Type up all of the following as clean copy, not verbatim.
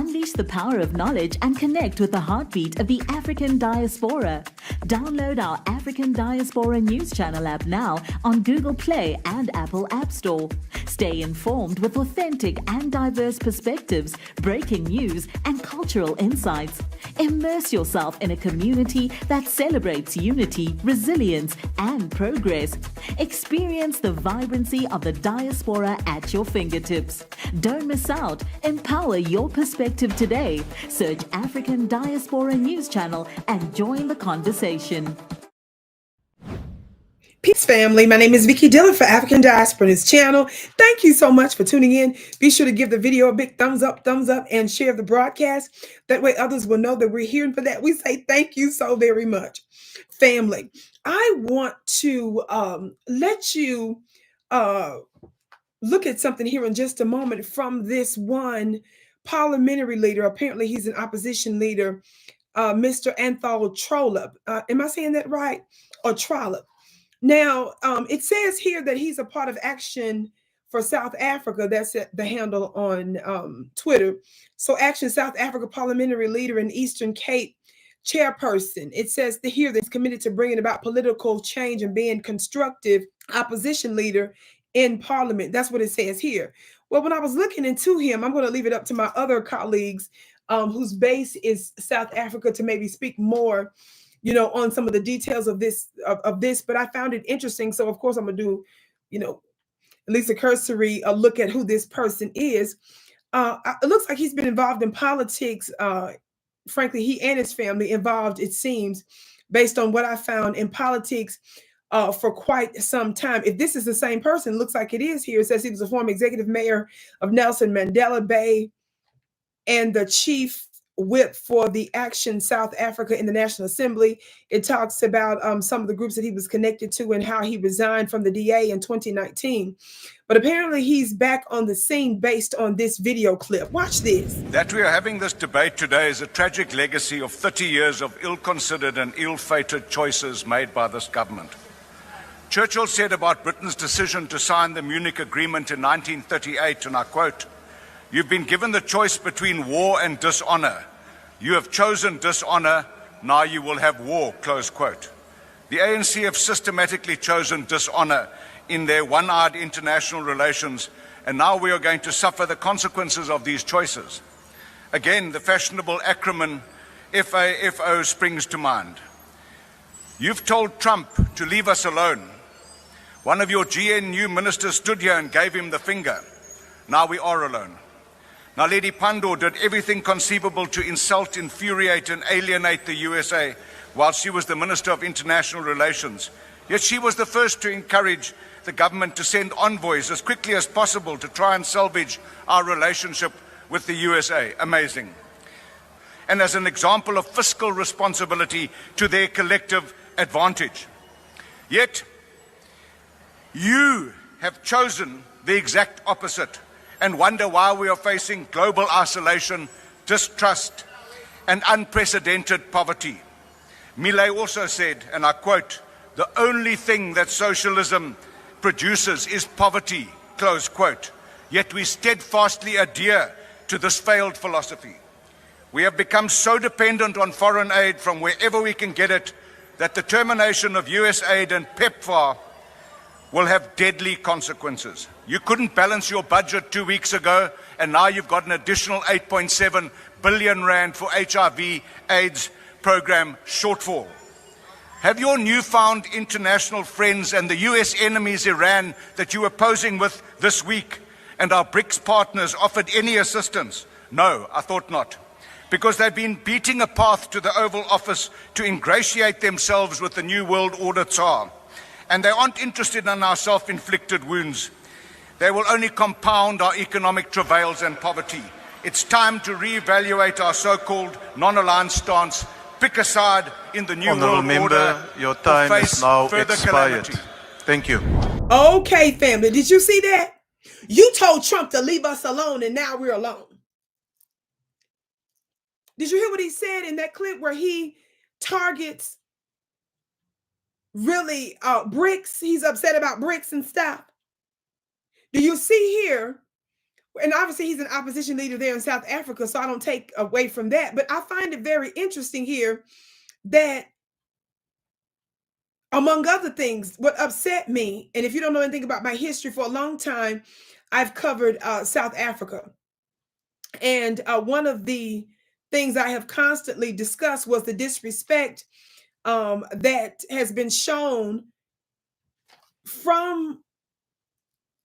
Unleash the power of knowledge and connect with the heartbeat of the African diaspora. Download our African Diaspora News Channel app now on Google Play and Apple App Store. Stay informed with authentic and diverse perspectives, breaking news, and cultural insights. Immerse yourself in a community that celebrates unity, resilience, and progress. Experience the vibrancy of the diaspora at your fingertips. Don't miss out. Empower your perspective today. Search African Diaspora News Channel and join the conversation. Peace, family. My name is Vicki Dillard for African Diaspora News Channel. Thank you so much for tuning in. Be sure to give the video a big thumbs up, and share the broadcast. That way others will know that we're here. And for that, we say thank you so very much. Family, I want to let you look at something here in just a moment from this one parliamentary leader. Apparently, he's an opposition leader, Mr. Anthony Trollip. Am I saying that right? Or Trollip? Now, it says here that he's a part of Action for South Africa. That's the handle on Twitter. So Action South Africa parliamentary leader and Eastern Cape chairperson. It says here that he's committed to bringing about political change and being constructive opposition leader in parliament. That's what it says here. Well, when I was looking into him, I'm going to leave it up to my other colleagues whose base is South Africa to maybe speak more, on some of the details of this, but I found it interesting. So of course I'm gonna do, at least a cursory look at who this person is. It looks like he's been involved in politics. Frankly, he and his family involved, it seems, based on what I found, in politics for quite some time. If this is the same person, it looks like it is here. It says he was a former executive mayor of Nelson Mandela Bay and the chief whip for the Action South Africa in the National Assembly. It talks about some of the groups that he was connected to and how he resigned from the DA in 2019. But apparently he's back on the scene based on this video clip. Watch this. That we are having this debate today is a tragic legacy of 30 years of ill-considered and ill-fated choices made by this government. Churchill said about Britain's decision to sign the Munich Agreement in 1938, and I quote, "You've been given the choice between war and dishonor. You have chosen dishonor, now you will have war," close quote. The ANC have systematically chosen dishonor in their one-eyed international relations, and now we are going to suffer the consequences of these choices. Again, the fashionable acronym FAFO springs to mind. You've told Trump to leave us alone. One of your GNU ministers stood here and gave him the finger. Now we are alone. Naledi Pandor did everything conceivable to insult, infuriate, and alienate the USA while she was the Minister of International Relations. Yet she was the first to encourage the government to send envoys as quickly as possible to try and salvage our relationship with the USA. Amazing. And as an example of fiscal responsibility to their collective advantage. Yet, you have chosen the exact opposite and wonder why we are facing global isolation, distrust, and unprecedented poverty. Millet also said, and I quote, "The only thing that socialism produces is poverty," close quote. Yet we steadfastly adhere to this failed philosophy. We have become so dependent on foreign aid from wherever we can get it that the termination of US aid and PEPFAR will have deadly consequences. You couldn't balance your budget 2 weeks ago, and now you've got an additional 8.7 billion rand for HIV AIDS program shortfall. Have your newfound international friends and the US enemies Iran that you were posing with this week and our BRICS partners offered any assistance? No, I thought not. Because they've been beating a path to the Oval Office to ingratiate themselves with the New World Order Tsar. And they aren't interested in our self-inflicted wounds. They will only compound our economic travails and poverty. It's time to reevaluate our so-called non-aligned stance, pick a side in the New World Order, your time is now expired. Calamity. Thank you. Okay, family, did you see that? You told Trump to leave us alone, and now we're alone. Did you hear what he said in that clip where he targets really BRICS? He's upset about BRICS and stuff. Do you see here And obviously he's an opposition leader there in South Africa, so I don't take away from that. But I find it very interesting here that, among other things, what upset me, and if you don't know anything about my history, for a long time, I've covered South Africa. And one of the things I have constantly discussed was the disrespect that has been shown from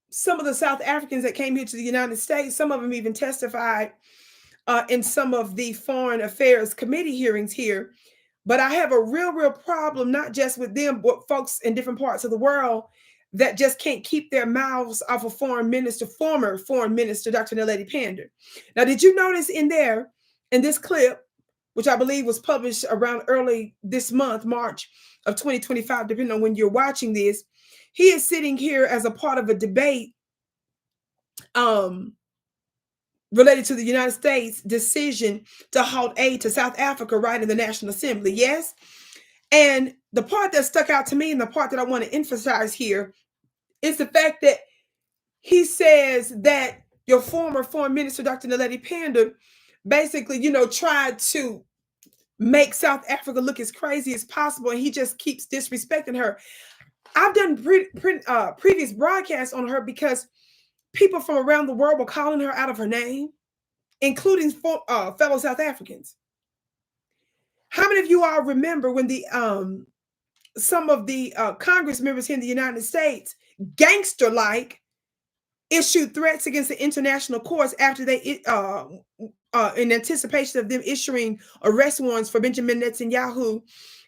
some of the South Africans that came here to the United States. Some of them even testified in some of the Foreign Affairs Committee hearings here. But I have a real problem, not just with them, but folks in different parts of the world that just can't keep their mouths off of former Foreign Minister, Dr. Naledi Pandor. Now, did you notice in this clip, which I believe was published around early this month, March of 2025, depending on when you're watching this, he is sitting here as a part of a debate related to the United States decision to halt aid to South Africa right in the National Assembly. Yes. And the part that stuck out to me and the part that I want to emphasize here is the fact that he says that your former Foreign Minister, Dr. Naledi Pandor, basically, tried to make South Africa look as crazy as possible. And he just keeps disrespecting her. I've done previous broadcasts on her because people from around the world were calling her out of her name, including fellow South Africans. How many of you all remember when some of the Congress members here in the United States, gangster-like, issued threats against the international courts after they, in anticipation of them issuing arrest warrants for Benjamin Netanyahu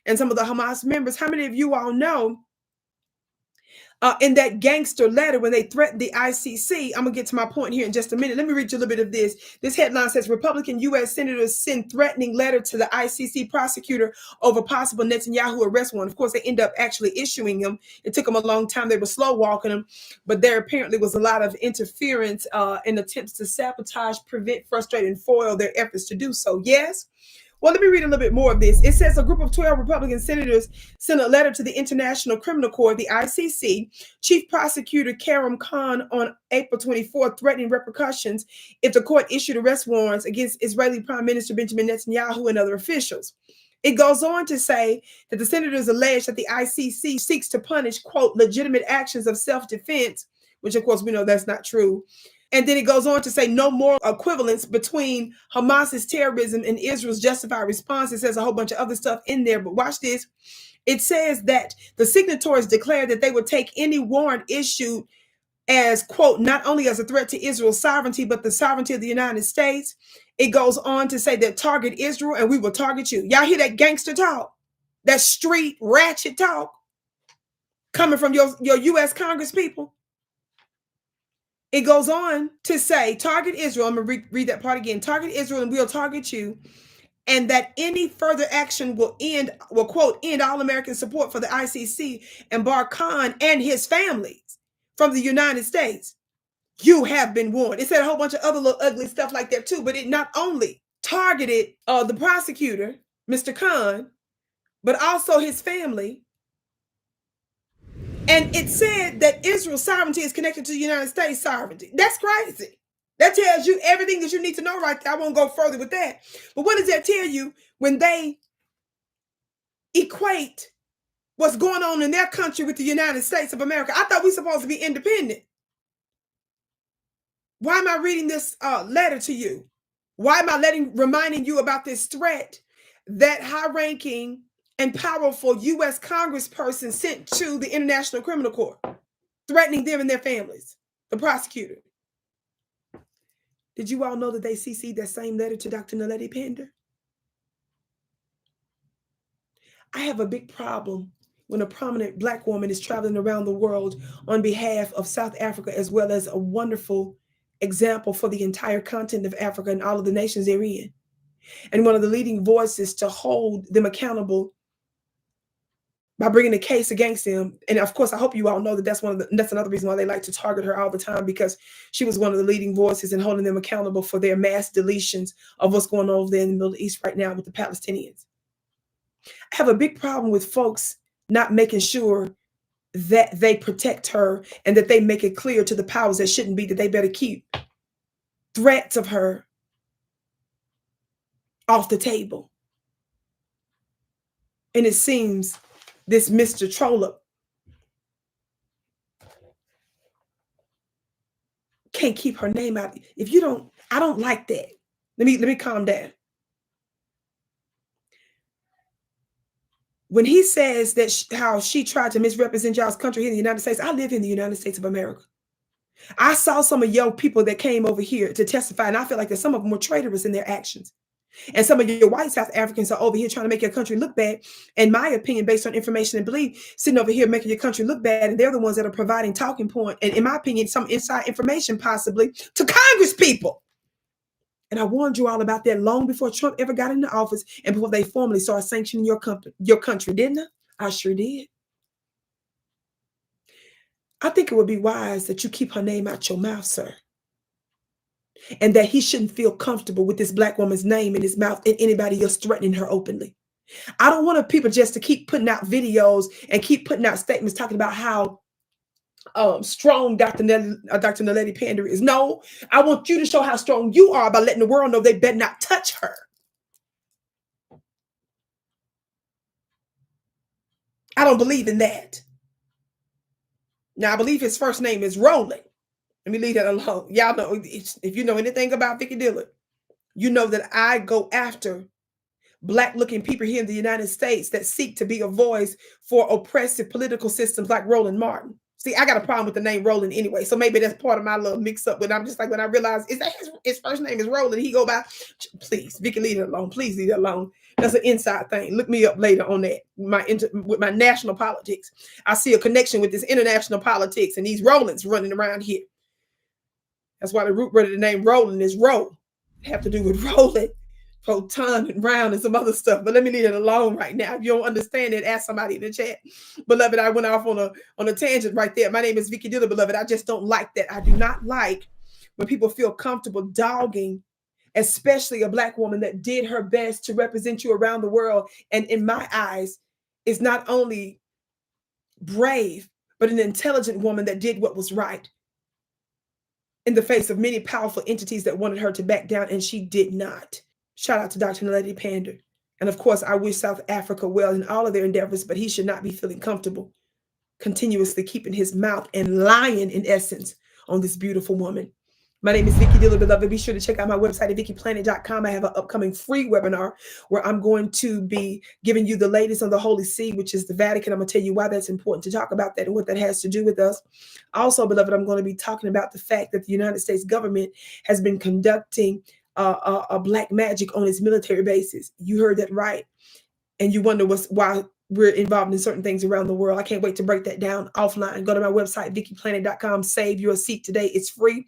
and some of the Hamas members? How many of you all know in that gangster letter when they threatened the ICC? I'm going to get to my point here in just a minute. Let me read you a little bit of this. This headline says, Republican U.S. senators send threatening letter to the ICC prosecutor over possible Netanyahu arrest warrant. Of course, they end up actually issuing them. It took them a long time. They were slow walking them, but there apparently was a lot of interference in attempts to sabotage, prevent, frustrate, and foil their efforts to do so. Yes. Well, let me read a little bit more of this. It says a group of 12 Republican senators sent a letter to the International Criminal Court, the ICC, Chief Prosecutor Karim Khan on April 24th, threatening repercussions if the court issued arrest warrants against Israeli Prime Minister Benjamin Netanyahu and other officials. It goes on to say that the senators allege that the ICC seeks to punish, quote, legitimate actions of self-defense, which of course we know that's not true. And then it goes on to say no moral equivalence between Hamas's terrorism and Israel's justified response. It says a whole bunch of other stuff in there, but watch this. It says that the signatories declared that they would take any warrant issued as, quote, not only as a threat to Israel's sovereignty, but the sovereignty of the United States. It goes on to say that target Israel and we will target you. Y'all hear that gangster talk? That street ratchet talk coming from your U.S. Congress people? It goes on to say, target Israel. I'm going to read that part again. Target Israel and we'll target you. And that any further action will quote, end all American support for the ICC and bar Khan and his families from the United States. You have been warned. It said a whole bunch of other little ugly stuff like that too. But it not only targeted the prosecutor, Mr. Khan, but also his family. And it said that Israel's sovereignty is connected to the United States sovereignty. That's crazy. That tells you everything that you need to know right there. I won't go further with that. But what does that tell you when they equate what's going on in their country with the United States of America? I thought we were supposed to be independent. Why am I reading this letter to you? Why am I reminding you about this threat that high-ranking and powerful U.S. congressperson sent to the International Criminal Court, threatening them and their families, the prosecutor? Did you all know that they CC'd that same letter to Dr. Naledi Pandor? I have a big problem when a prominent Black woman is traveling around the world on behalf of South Africa, as well as a wonderful example for the entire continent of Africa and all of the nations they're in. And one of the leading voices to hold them accountable by bringing a case against them. And of course, I hope you all know that that's another reason why they like to target her all the time, because she was one of the leading voices in holding them accountable for their mass deletions of what's going on over there in the Middle East right now with the Palestinians. I have a big problem with folks not making sure that they protect her and that they make it clear to the powers that shouldn't be that they better keep threats of her off the table. And it seems this Mr. Trollip can't keep her name out. If you don't, I don't like that. Let me calm down. When he says that how she tried to misrepresent y'all's country here in the United States, I live in the United States of America. I saw some of your people that came over here to testify, and I feel like that some of them were traitorous in their actions. And some of your white South Africans are over here trying to make your country look bad. In my opinion, based on information and belief, sitting over here making your country look bad, and they're the ones that are providing talking point, and in my opinion, some inside information possibly to Congress people. And I warned you all about that long before Trump ever got into office and before they formally started sanctioning your country, didn't I? I sure did. I think it would be wise that you keep her name out your mouth, sir. And that he shouldn't feel comfortable with this Black woman's name in his mouth and anybody else threatening her openly. I don't want people just to keep putting out videos and keep putting out statements talking about how strong Dr. Naledi Pandor is. No, I want you to show how strong you are by letting the world know they better not touch her. I don't believe in that. Now, I believe his first name is Roland. Let me leave that alone. Y'all know, if you know anything about Vicki Dillard, you know that I go after Black-looking people here in the United States that seek to be a voice for oppressive political systems like Roland Martin. See, I got a problem with the name Roland anyway, so maybe that's part of my little mix-up. But I'm just like, when I realize is that his first name is Roland, he go by, please, Vicki, leave it alone. Please leave it alone. That's an inside thing. Look me up later on that. With my national politics, I see a connection with this international politics and these Rolands running around here. That's why the root word of the name Roland is Roll. Have to do with Roland, proton and round and some other stuff. But let me leave it alone right now. If you don't understand it, ask somebody in the chat. Beloved, I went off on a tangent right there. My name is Vicki Dillard, beloved. I just don't like that. I do not like when people feel comfortable dogging, especially a Black woman that did her best to represent you around the world. And in my eyes, is not only brave, but an intelligent woman that did what was right in the face of many powerful entities that wanted her to back down, and she did not. Shout out to Dr. Naledi Pandor. And of course, I wish South Africa well in all of their endeavors, but he should not be feeling comfortable continuously keeping his mouth and lying, in essence, on this beautiful woman. My name is Vicki Dillard, beloved. Be sure to check out my website at VickiPlanet.com. I have an upcoming free webinar where I'm going to be giving you the latest on the Holy See, which is the Vatican. I'm going to tell you why that's important to talk about that and what that has to do with us. Also, beloved, I'm going to be talking about the fact that the United States government has been conducting a black magic on its military bases. You heard that right. And you wonder why we're involved in certain things around the world. I can't wait to break that down offline. Go to my website, VickiPlanet.com. Save your seat today. It's free.